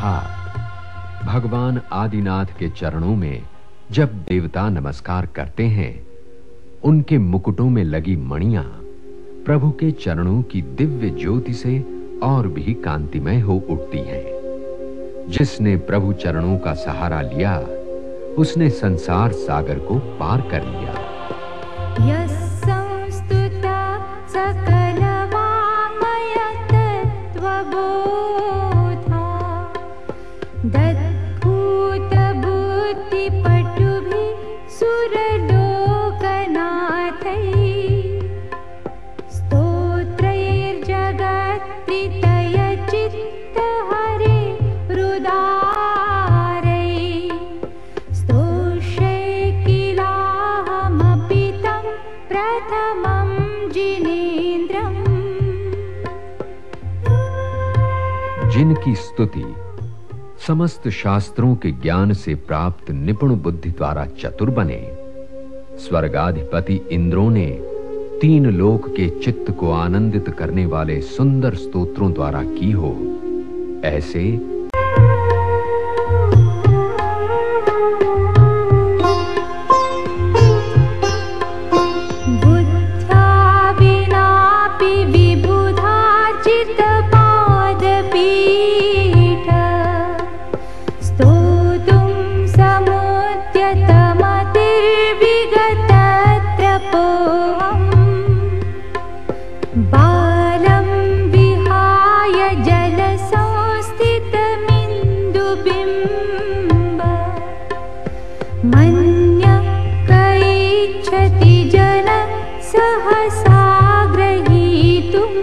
कहा, भगवान आदिनाथ के चरणों में जब देवता नमस्कार करते हैं, उनके मुकुटों में लगी मणियां प्रभु के चरणों की दिव्य ज्योति से और भी कांतिमय हो उठती हैं। जिसने प्रभु चरणों का सहारा लिया, उसने संसार सागर को पार कर लिया। यस्संस्तुता सकलवाङ्मय तत्त्वबोधा दद्भूतबुद्धिपटुभिः सुरलोकनाथैः स्तोत्रैर्जगत्प्रीतयचित्तहरे हृदारैः स्तोष्यैकिलाहमपि तं प्रथमं जिनेन्द्रम्। जिनकी स्तुति समस्त शास्त्रों के ज्ञान से प्राप्त निपुण बुद्धि द्वारा चतुर बने, स्वर्गाधिपति इंद्रों ने 3 लोक के चित्त को आनंदित करने वाले सुंदर स्तोत्रों द्वारा की हो, ऐसे बुद्ध्या विनापि विबुधार्जितपादपीठ स्तोतुं समुद्यतमतिर्विगतत्रपोऽहम् बालं विहाय जलसंस्थितमिन्दुबिम्ब मन्यः कैच्छति जन सहसा ग्रहीतुम्।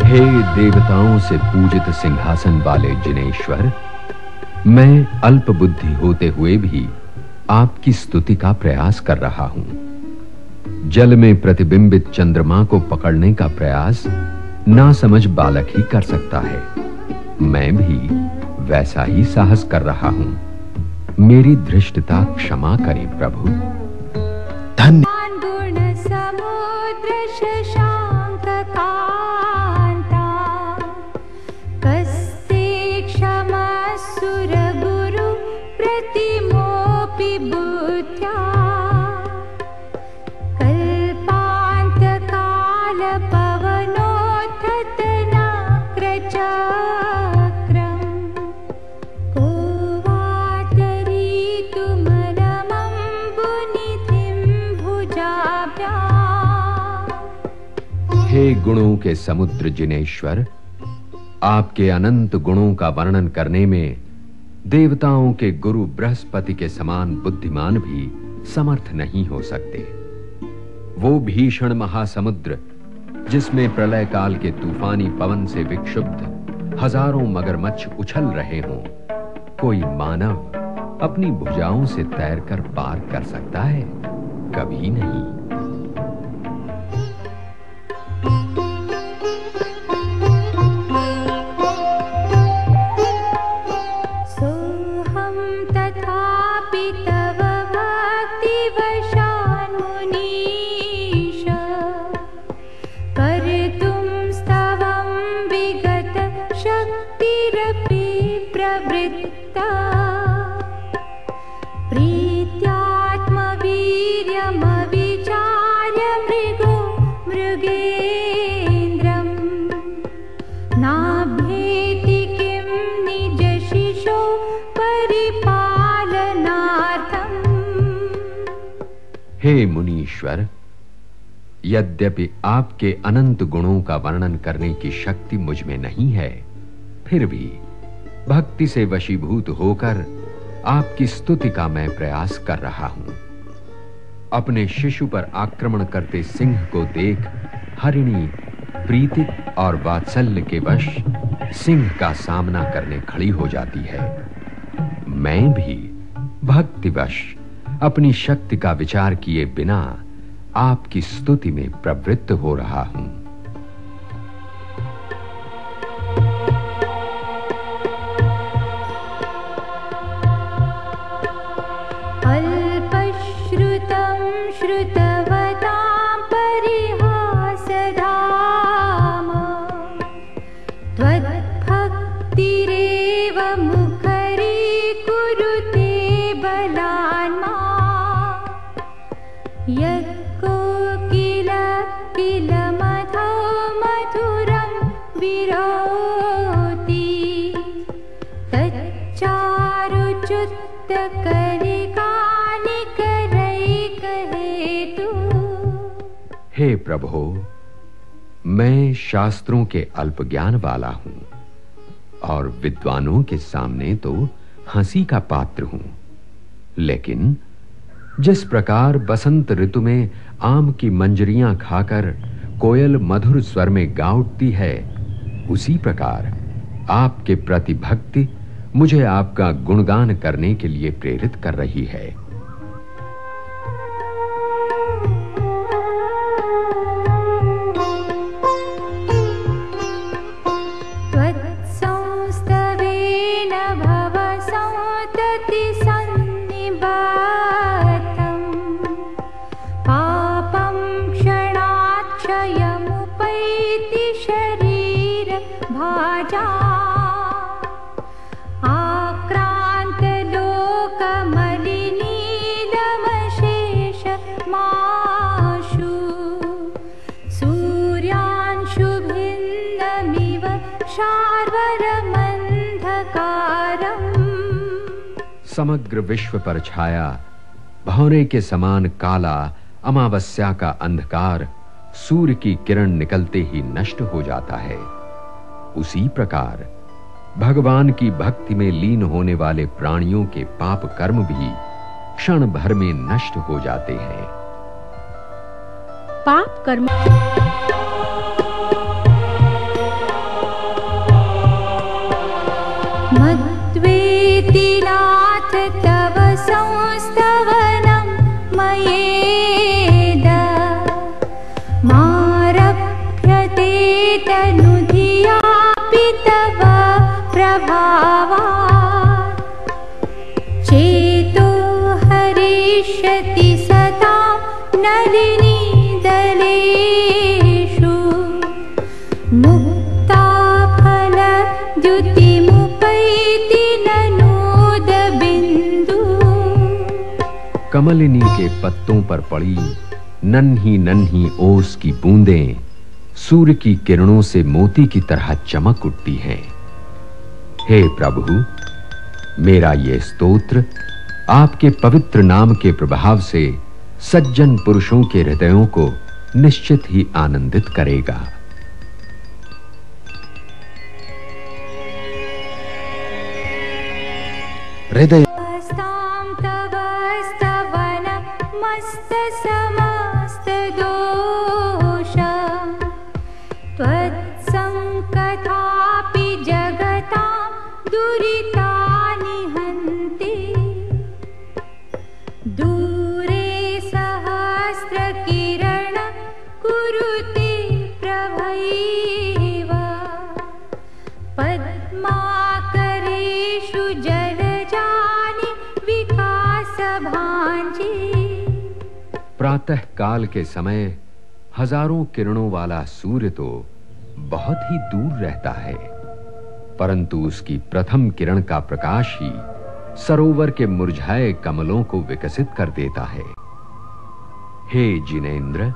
हे देवताओं से पूजित सिंहासन वाले जिनेश्वर, मैं अल्प बुद्धि होते हुए भी आपकी स्तुति का प्रयास कर रहा हूं। जल में प्रतिबिंबित चंद्रमा को पकड़ने का प्रयास नासमझ बालक ही कर सकता है। मैं भी वैसा ही साहस कर रहा हूं। मेरी धृष्टता क्षमा करें प्रभु। धन्य गुण समुद्र शशांक कांता कस्ते क्षमस्सुर गुरु प्रतिमोऽपि बुद्ध्या कल्पांत काल पवनोत्थतनाक्रचक्रम् को वातरीतुमलमम्बुनिधिं भुजाभ्याम्। हे गुणों के समुद्र जिनेश्वर, आपके अनंत गुणों का वर्णन करने में देवताओं के गुरु बृहस्पति के समान बुद्धिमान भी समर्थ नहीं हो सकते। वो भीषण महासमुद्र जिसमें प्रलय काल के तूफानी पवन से विक्षुब्ध हजारों मगरमच्छ उछल रहे हों, कोई मानव अपनी भुजाओं से तैरकर पार कर सकता है? कभी नहीं। सोऽहं तथापि तव भक्तिवशान्मुनीश कर्तुं स्तवं विगत शक्तिरपि प्रवृत्ता प्रीत्यात्मवीर्यमविचार्य मृगो मृगेन्द्रम् नाभ्येति किं निजशिशो परिपालनार्थम्। हे मुनीश्वर, यद्यपि आपके अनंत गुणों का वर्णन करने की शक्ति मुझ में नहीं है, फिर भी भक्ति से वशीभूत होकर आपकी स्तुति का मैं प्रयास कर रहा हूं। अपने शिशु पर आक्रमण करते सिंह को देख हरिणी प्रीति और वात्सल्य के वश सिंह का सामना करने खड़ी हो जाती है। मैं भी भक्तिवश अपनी शक्ति का विचार किए बिना आपकी स्तुति में प्रवृत्त हो रहा हूं। अल्पश्रुतं श्रुतवतां परिहासधाम त्वद्भक्ति करिकालिक रई कहे तू। हे प्रभो, मैं शास्त्रों के अल्प ज्ञान वाला हूं और विद्वानों के सामने तो हंसी का पात्र हूं, लेकिन जिस प्रकार बसंत ऋतु में आम की मंजरियां खाकर कोयल मधुर स्वर में गा उठती है, उसी प्रकार आपके प्रति भक्ति मुझे आपका गुणगान करने के लिए प्रेरित कर रही है। त्वत्संस्तवेन भवसंतति सन्निबातं पापं क्षणाक्षयमुपैति शरीर भाजा। आक्रान्तलोकमलिनीदमशेष माशु सूर्यांशुभिन्नमिव शार्वरमन्धकारम्। समग्र विश्व पर छाया भौरे के समान काला अमावस्या का अंधकार सूर्य की किरण निकलते ही नष्ट हो जाता है, उसी प्रकार भगवान की भक्ति में लीन होने वाले प्राणियों के पाप कर्म भी क्षण भर में नष्ट हो जाते हैं। पाप कर्म मद्वेति नाथ तव संस्तवनं मयेद मारभ्यते तनुधियापि तव प्रभावात्। चेतो हरिष्यति सदा नलिनीदलेषु मुक्ताफलद्युतिमुपैति ननोदबिन्दु। कमलिनी के पत्तों पर पड़ी नन्ही नन्ही ओस की बूंदें सूर्य की किरणों से मोती की तरह चमक उठती हैं। हे प्रभु, मेरा ये स्तोत्र आपके पवित्र नाम के प्रभाव से सज्जन पुरुषों के हृदयों को निश्चित ही आनंदित करेगा। हृदय तव स्तवन मस्त समस्त दोष त्वत्संकथापि जगतां दुरितानि हन्ति। दूरे सहस्रकिरण कुरुते प्रभैव पद्माकरेषु जलजानि विकासभाञ्जी। प्रातः काल के समय हजारों किरणों वाला सूर्य तो बहुत ही दूर रहता है, परंतु उसकी प्रथम किरण का प्रकाश ही सरोवर के मुरझाए कमलों को विकसित कर देता है। हे जिनेंद्र,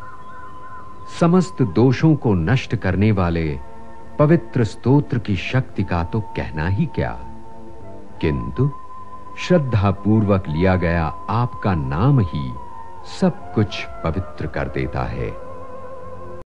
समस्त दोषों को नष्ट करने वाले पवित्र स्तोत्र की शक्ति का तो कहना ही क्या, किंतु श्रद्धा पूर्वक लिया गया आपका नाम ही सब कुछ पवित्र कर देता है।